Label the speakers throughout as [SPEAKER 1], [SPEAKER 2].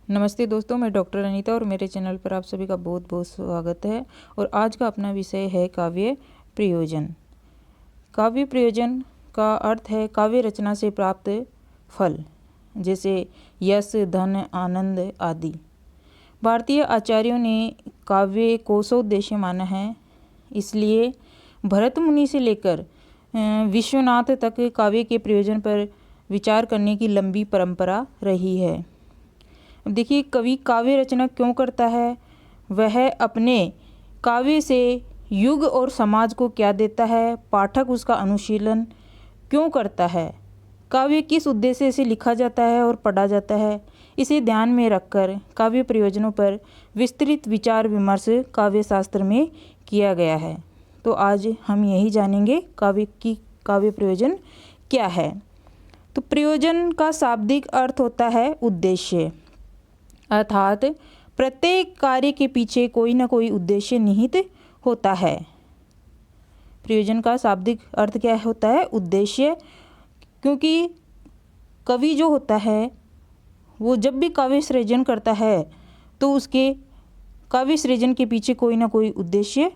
[SPEAKER 1] नमस्ते दोस्तों, मैं डॉक्टर अनीता और मेरे चैनल पर आप सभी का बहुत बहुत स्वागत है। और आज का अपना विषय है काव्य प्रयोजन। काव्य प्रयोजन का अर्थ है काव्य रचना से प्राप्त फल, जैसे यश, धन, आनंद आदि। भारतीय आचार्यों ने काव्य कोशोद्देश्य माना है, इसलिए भरत मुनि से लेकर विश्वनाथ तक काव्य के प्रयोजन पर विचार करने की लंबी परंपरा रही है। अब देखिए, कवि काव्य रचना क्यों करता है, वह अपने काव्य से युग और समाज को क्या देता है, पाठक उसका अनुशीलन क्यों करता है, काव्य किस उद्देश्य से लिखा जाता है और पढ़ा जाता है, इसे ध्यान में रखकर काव्य प्रयोजनों पर विस्तृत विचार विमर्श काव्य शास्त्र में किया गया है। तो आज हम यही जानेंगे काव्य प्रयोजन क्या है। तो प्रयोजन का शाब्दिक अर्थ होता है उद्देश्य, अर्थात प्रत्येक कार्य के पीछे कोई ना कोई उद्देश्य निहित होता है। प्रयोजन का शाब्दिक अर्थ क्या होता है? उद्देश्य। क्योंकि कवि जो होता है वो जब भी काव्य सृजन करता है तो उसके काव्य सृजन के पीछे कोई ना कोई उद्देश्य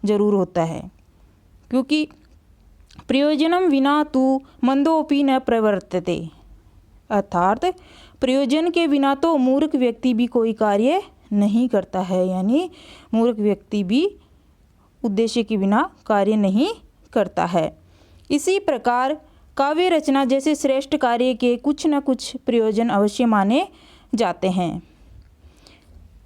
[SPEAKER 1] जरूर होता है। क्योंकि प्रयोजनम विना तु मंदोपि न प्रवर्तते, अर्थात प्रयोजन के बिना तो मूर्ख व्यक्ति भी कोई कार्य नहीं करता है, यानी मूर्ख व्यक्ति भी उद्देश्य के बिना कार्य नहीं करता है। इसी प्रकार काव्य रचना जैसे श्रेष्ठ कार्य के कुछ न कुछ प्रयोजन अवश्य माने जाते हैं।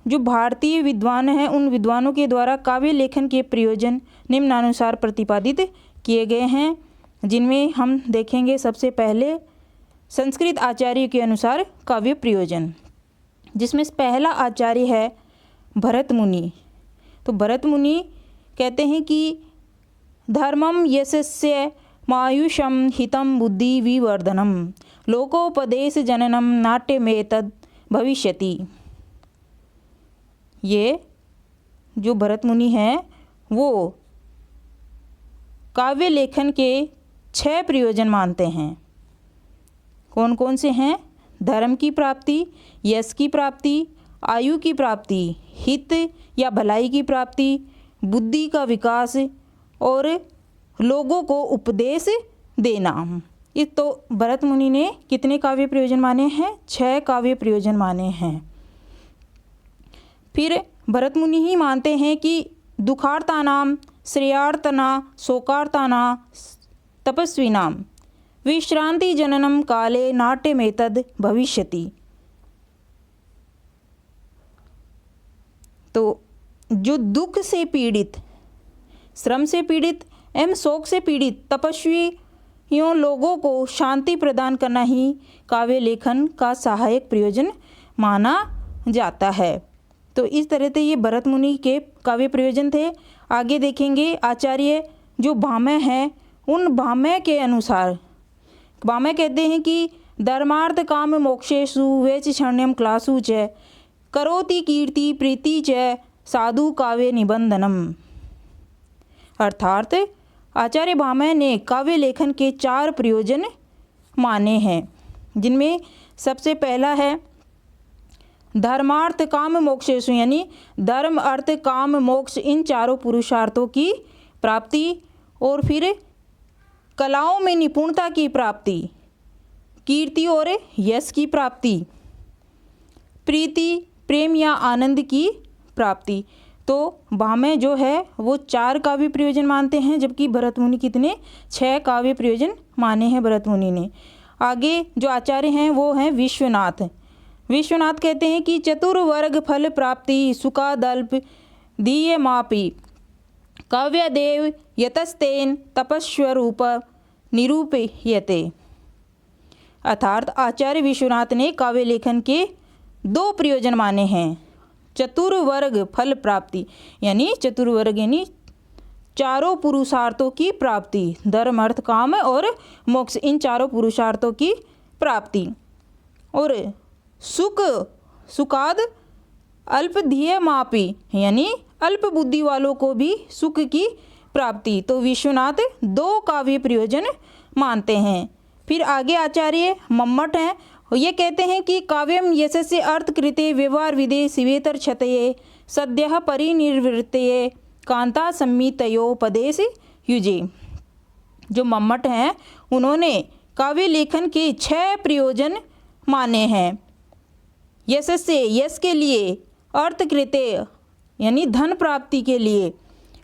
[SPEAKER 1] जो भारतीय विद्वान हैं उन विद्वानों के द्वारा काव्य लेखन के प्रयोजन निम्नानुसार प्रतिपादित किए गए हैं, जिनमें हम देखेंगे सबसे पहले संस्कृत आचार्य के अनुसार काव्य प्रयोजन, जिसमें पहला आचार्य है भरत मुनि। तो भरत मुनि कहते हैं कि धर्मम यशस्य मायुषम हितम बुद्धि विवर्धनम लोकोपदेश जननम नाट्यमेतद भविष्यति। ये जो भरत मुनि हैं वो काव्य लेखन के 6 प्रयोजन मानते हैं। कौन कौन से हैं? धर्म की प्राप्ति, यश की प्राप्ति, आयु की प्राप्ति, हित या भलाई की प्राप्ति, बुद्धि का विकास और लोगों को उपदेश देना। ये तो भरत मुनि ने कितने काव्य प्रयोजन माने हैं? 6 काव्य प्रयोजन माने हैं। फिर भरत मुनि ही मानते हैं कि दुखार्तानाम श्रेयार्तना शोकार्ताना तपस्विनाम विश्रांति जननम काले नाट्यमेतद भविष्यति। तो जो दुख से पीड़ित, श्रम से पीड़ित एवं शोक से पीड़ित तपस्वियों लोगों को शांति प्रदान करना ही काव्य लेखन का सहायक प्रयोजन माना जाता है। तो इस तरह से ये भरत मुनि के काव्य प्रयोजन थे। आगे देखेंगे आचार्य जो भामह हैं, उन भामह के अनुसार भामह कहते हैं कि धर्मार्थ काम मोक्षेषु वैचिक्षण्यम क्लासु च करोति कीर्ति प्रीति च साधु काव्य निबंधनम। अर्थात आचार्य भामह ने काव्य लेखन के 4 प्रयोजन माने हैं, जिनमें सबसे पहला है धर्मार्थ काम मोक्षेषु, यानी धर्म अर्थ काम मोक्ष इन चारों पुरुषार्थों की प्राप्ति, और फिर कलाओं में निपुणता की प्राप्ति, कीर्ति और यश की प्राप्ति, प्रीति प्रेम या आनंद की प्राप्ति। तो भामह जो है वो 4 काव्य प्रयोजन मानते हैं, जबकि भरत मुनि कितने? 6 काव्य प्रयोजन माने हैं भरत मुनि ने। आगे जो आचार्य हैं वो हैं विश्वनाथ। विश्वनाथ कहते हैं कि चतुर्वर्ग फल प्राप्ति सुखादल्प दीयमापि काव्यदेव यतस्तेन तपस्वरूप निरूपयते। अर्थात आचार्य विश्वनाथ ने काव्य लेखन के 2 प्रयोजन माने हैं। चतुर्वर्ग फल प्राप्ति, यानी चतुर्वर्ग यानी चारों पुरुषार्थों की प्राप्ति, धर्म अर्थ काम और मोक्ष इन चारों पुरुषार्थों की प्राप्ति, और सुखाद अल्प ध्येयमापि, यानी अल्प बुद्धि वालों को भी सुख की प्राप्ति। तो विश्वनाथ 2 काव्य प्रयोजन मानते हैं। फिर आगे आचार्य मम्मट हैं, और ये कहते हैं कि काव्यम यशस्य अर्थकृते व्यवहार विदे शिवेतर क्षतये सद्यः परिनिर्वृत्तये कांता संमितयोपदेश युजे। जो मम्मट हैं उन्होंने काव्य लेखन के 6 प्रयोजन माने हैं। यशस्य यश के लिए, अर्थकृते यानी धन प्राप्ति के लिए,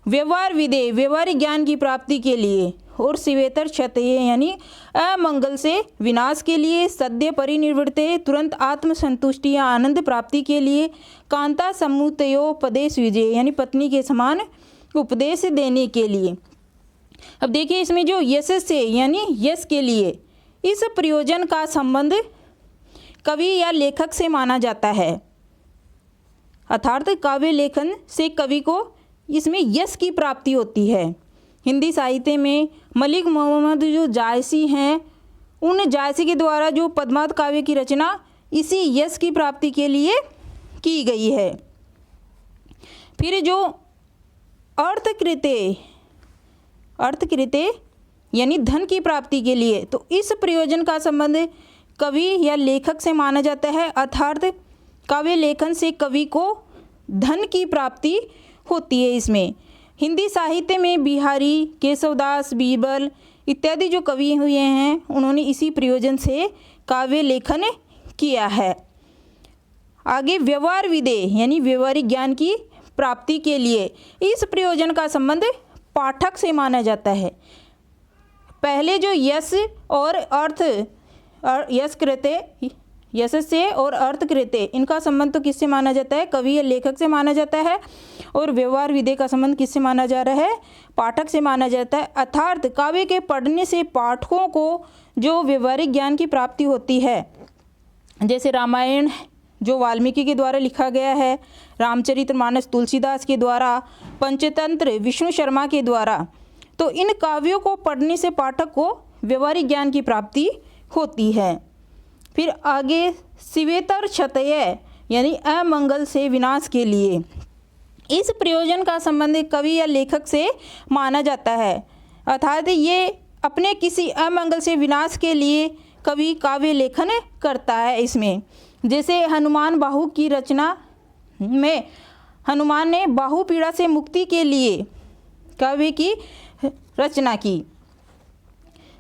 [SPEAKER 1] व्यवहार विदे व्यवहारिक ज्ञान की प्राप्ति के लिए, और शिवेतर क्षतये यानी अमंगल से विनाश के लिए, सद्य परिनिवृत्ते तुरंत आत्मसंतुष्टि या आनंद प्राप्ति के लिए, कांता समुतयोपदेश युजे यानी पत्नी के समान उपदेश देने के लिए। अब देखिए इसमें जो यशस्य यानी यश के लिए, इस प्रयोजन का संबंध कवि या लेखक से माना जाता है। अर्थात काव्य लेखन से कवि को इसमें यश की प्राप्ति होती है। हिंदी साहित्य में मलिक मोहम्मद जो जायसी हैं, उन जायसी के द्वारा जो पद्मावत काव्य की रचना इसी यश की प्राप्ति के लिए की गई है। फिर जो अर्थकृते यानी धन की प्राप्ति के लिए, तो इस प्रयोजन का संबंध कवि या लेखक से माना जाता है। अर्थात काव्य लेखन से कवि को धन की प्राप्ति होती है। इसमें हिंदी साहित्य में बिहारी, केशवदास, बीरबल इत्यादि जो कवि हुए हैं, उन्होंने इसी प्रयोजन से काव्य लेखन किया है। आगे व्यवहार विदे यानी व्यवहारिक ज्ञान की प्राप्ति के लिए, इस प्रयोजन का संबंध पाठक से माना जाता है। पहले जो यश और अर्थ, यशस्य और अर्थकृते, इनका संबंध तो किससे माना जाता है? कवि या लेखक से माना जाता है। और व्यवहार विदे का संबंध किससे माना जा रहा है? पाठक से माना जाता है। अर्थात काव्य के पढ़ने से पाठकों को जो व्यवहारिक ज्ञान की प्राप्ति होती है, जैसे रामायण जो वाल्मीकि के द्वारा लिखा गया है, रामचरितमानस तुलसीदास के द्वारा, पंचतंत्र विष्णु शर्मा के द्वारा, तो इन काव्यों को पढ़ने से पाठक को व्यवहारिक ज्ञान की प्राप्ति होती है। फिर आगे शिवेतर क्षतये यानी अमंगल से विनाश के लिए, इस प्रयोजन का संबंध कवि या लेखक से माना जाता है। अर्थात ये अपने किसी अमंगल से विनाश के लिए कवि काव्य लेखन करता है। इसमें जैसे हनुमान बाहु की रचना में हनुमान ने बाहु पीड़ा से मुक्ति के लिए काव्य की रचना की।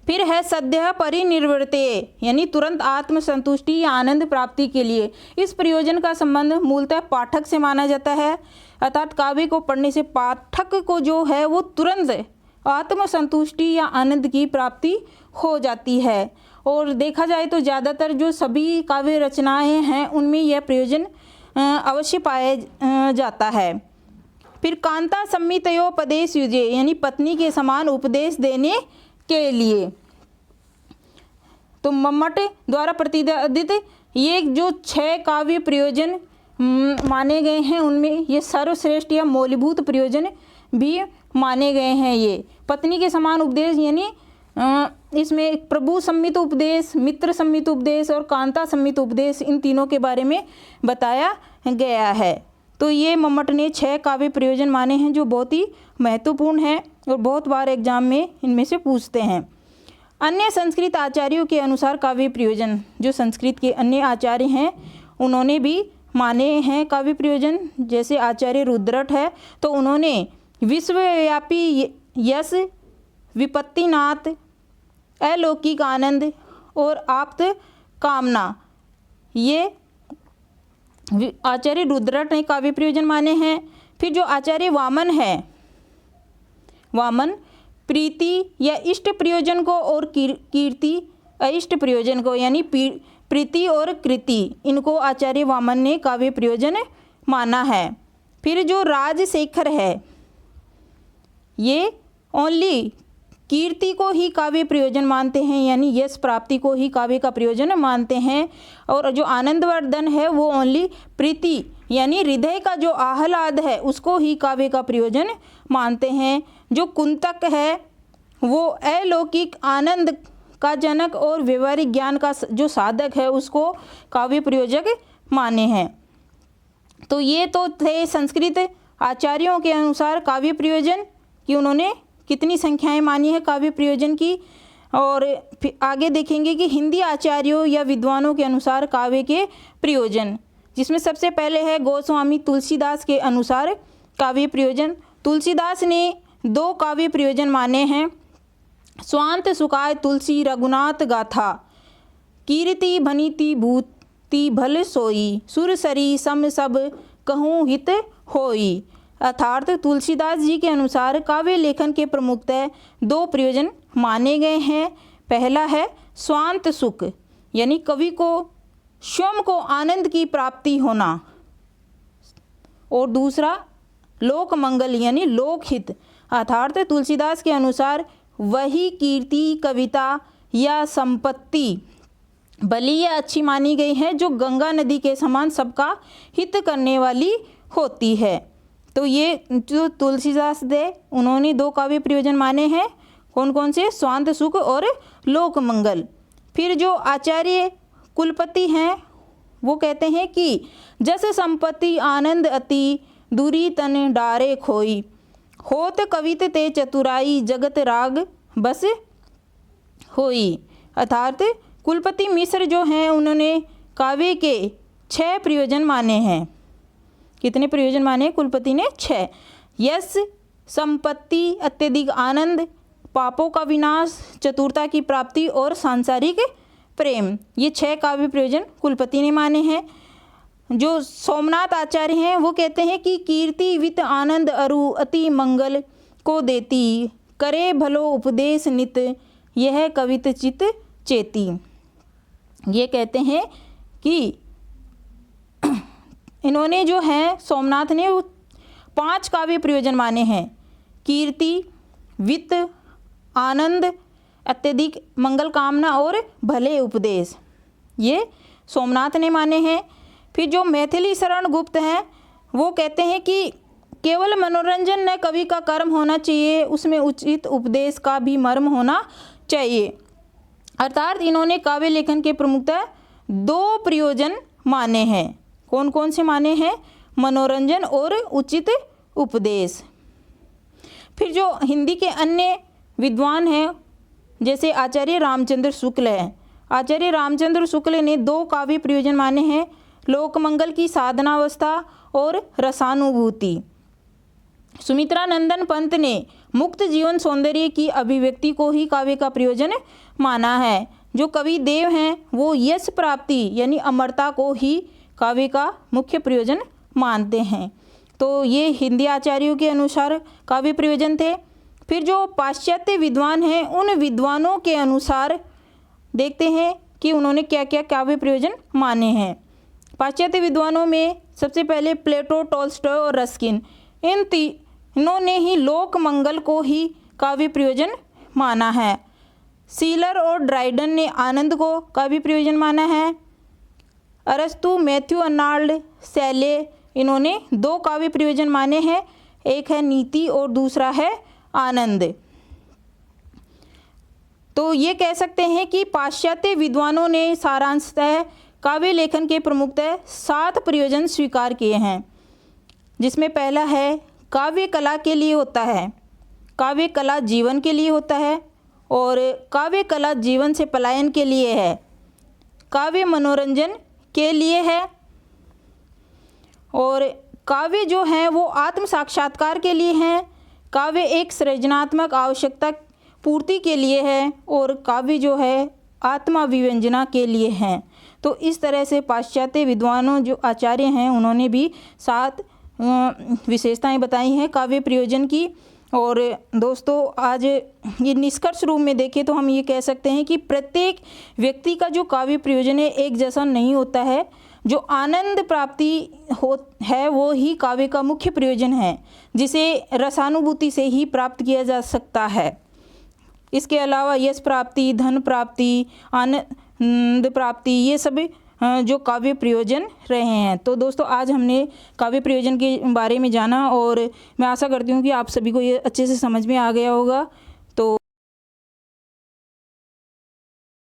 [SPEAKER 1] फिर है सद्यः परिनिर्वृत्ते यानी तुरंत आत्मसंतुष्टि या आनंद प्राप्ति के लिए, इस प्रयोजन का संबंध मूलतः पाठक से माना जाता है। अर्थात काव्य को पढ़ने से पाठक को जो है वो तुरंत आत्मसंतुष्टि या आनंद की प्राप्ति हो जाती है। और देखा जाए तो ज़्यादातर जो सभी काव्य रचनाएं हैं उनमें यह प्रयोजन अवश्य पाया जाता है। फिर कांता संमितयोपदेश युजे यानी पत्नी के समान उपदेश देने के लिए, तो मम्मट द्वारा प्रतिपादित ये जो 6 काव्य प्रयोजन माने गए हैं, उनमें ये सर्वश्रेष्ठ या मौलिभूत प्रयोजन भी माने गए हैं। ये पत्नी के समान उपदेश यानी इसमें प्रभु सम्मित उपदेश, मित्र सम्मित उपदेश और कांता सम्मित उपदेश, इन तीनों के बारे में बताया गया है। तो ये मम्मट ने 6 काव्य प्रयोजन माने हैं जो बहुत ही महत्वपूर्ण हैं और बहुत बार एग्जाम में इनमें से पूछते हैं। अन्य संस्कृत आचार्यों के अनुसार काव्य प्रयोजन, जो संस्कृत के अन्य आचार्य हैं उन्होंने भी माने हैं काव्य प्रयोजन। जैसे आचार्य रुद्रट है, तो उन्होंने विश्वव्यापी यश, विपत्तिनाथ, अलौकिक आनंद और आप्त कामना, ये आचार्य रुद्रट ने काव्य प्रयोजन माने हैं। फिर जो आचार्य वामन है, वामन प्रीति या इष्ट प्रयोजन को और कीर्ति अइष्ट प्रयोजन को यानी प्रीति और कृति, इनको आचार्य वामन ने काव्य प्रयोजन माना है। फिर जो राजशेखर है, ये ओनली कीर्ति को ही काव्य प्रयोजन मानते हैं, यानी यश प्राप्ति को ही काव्य का प्रयोजन मानते हैं। और जो आनंदवर्धन है वो ओनली प्रीति यानी हृदय का जो आह्लाद है उसको ही काव्य का प्रयोजन मानते हैं। जो कुंतक है वो अलौकिक आनंद का जनक और व्यवहारिक ज्ञान का जो साधक है उसको काव्य प्रयोजक माने हैं। तो ये तो थे संस्कृत आचार्यों के अनुसार काव्य प्रयोजन कि उन्होंने कितनी संख्याएं मानी है काव्य प्रयोजन की। और फिर आगे देखेंगे कि हिंदी आचार्यों या विद्वानों के अनुसार काव्य के प्रयोजन, जिसमें सबसे पहले है गोस्वामी तुलसीदास के अनुसार काव्य प्रयोजन। तुलसीदास ने 2 काव्य प्रयोजन माने हैं। स्वांत सुखाय तुलसी रघुनाथ गाथा, कीर्ति भनीति भूति भल सोई, सुरसरी सम सब कहूँ हित होई। अर्थात तुलसीदास जी के अनुसार काव्य लेखन के प्रमुखतः 2 प्रयोजन माने गए हैं। पहला है स्वांत सुख, यानी कवि को स्वयं को आनंद की प्राप्ति होना, और दूसरा लोक मंगल यानी लोकहित। अर्थात तुलसीदास के अनुसार वही कीर्ति, कविता या संपत्ति भली या अच्छी मानी गई है जो गंगा नदी के समान सबका हित करने वाली होती है। तो ये जो तुलसीदास थे उन्होंने 2 काव्य प्रयोजन माने हैं। कौन कौन से? स्वांत सुख और लोक मंगल। फिर जो आचार्य कुलपति हैं वो कहते हैं कि जस संपत्ति आनंद अति, दूरी तन डारे खोई, होत कवित ते चतुराई, जगत राग बस होई। अर्थात कुलपति मिश्र जो हैं उन्होंने काव्य के 6 प्रयोजन माने हैं। कितने प्रयोजन माने कुलपति ने? 6। यश, संपत्ति, अत्यधिक आनंद, पापों का विनाश, चतुरता की प्राप्ति और सांसारिक प्रेम, ये 6 काव्य प्रयोजन कुलपति ने माने हैं। जो सोमनाथ आचार्य हैं वो कहते हैं कि कीर्ति वित आनंद अरु अति मंगल को देती, करे भलो उपदेश नित, यह कवित चित चेती। ये कहते हैं कि इन्होंने जो है सोमनाथ ने 5 काव्य प्रयोजन माने हैं। कीर्ति, वित्त, आनंद, अत्यधिक मंगल कामना और भले उपदेश, ये सोमनाथ ने माने हैं। फिर जो मैथिली शरण गुप्त हैं वो कहते हैं कि केवल मनोरंजन न कवि का कर्म होना चाहिए, उसमें उचित उपदेश का भी मर्म होना चाहिए। अर्थात इन्होंने काव्य लेखन के प्रमुखतः 2 प्रयोजन माने हैं। कौन कौन से माने हैं? मनोरंजन और उचित उपदेश। फिर जो हिंदी के अन्य विद्वान हैं जैसे आचार्य रामचंद्र शुक्ल हैं, आचार्य रामचंद्र शुक्ल ने 2 काव्य प्रयोजन माने हैं, लोकमंगल की साधनावस्था और रसानुभूति। सुमित्रा नंदन पंत ने मुक्त जीवन सौंदर्य की अभिव्यक्ति को ही काव्य का प्रयोजन माना है। जो कवि देव हैं वो यश प्राप्ति यानी अमरता को ही काव्य का मुख्य प्रयोजन मानते हैं। तो ये हिंदी आचार्यों के अनुसार काव्य प्रयोजन थे। फिर जो पाश्चात्य विद्वान हैं उन विद्वानों के अनुसार देखते हैं कि उन्होंने क्या क्या काव्य प्रयोजन माने हैं। पाश्चात्य विद्वानों में सबसे पहले प्लेटो, टॉल्स्टॉय और रस्किन, इन्होंने ही लोक मंगल को ही काव्य प्रयोजन माना है। सीलर और ड्राइडन ने आनंद को काव्य प्रयोजन माना है। अरस्तु, मैथ्यू अर्नाल्ड, शैले, इन्होंने 2 काव्य प्रयोजन माने हैं, एक है नीति और दूसरा है आनंद। तो ये कह सकते हैं कि पाश्चात्य विद्वानों ने सारांशतः काव्य लेखन के प्रमुखतः 7 प्रयोजन स्वीकार किए हैं, जिसमें पहला है काव्य कला के लिए होता है, काव्य कला जीवन के लिए होता है, और काव्य कला जीवन से पलायन के लिए है, काव्य मनोरंजन के लिए है, और काव्य जो है वो आत्म साक्षात्कार के लिए हैं, काव्य एक सृजनात्मक आवश्यकता पूर्ति के लिए है, और काव्य जो है आत्मा विव्यंजना के लिए हैं। तो इस तरह से पाश्चात्य विद्वानों जो आचार्य हैं उन्होंने भी 7 विशेषताएं बताई हैं काव्य प्रयोजन की। और दोस्तों आज ये निष्कर्ष रूप में देखें तो हम ये कह सकते हैं कि प्रत्येक व्यक्ति का जो काव्य प्रयोजन है एक जैसा नहीं होता है। जो आनंद प्राप्ति है वो ही काव्य का मुख्य प्रयोजन है, जिसे रसानुभूति से ही प्राप्त किया जा सकता है। इसके अलावा यश प्राप्ति, धन प्राप्ति, आनंद प्राप्ति, ये सभी जो काव्य प्रयोजन रहे हैं। तो दोस्तों आज हमने काव्य प्रयोजन के बारे में जाना और मैं आशा करती हूँ कि आप सभी को ये अच्छे से समझ में आ गया होगा।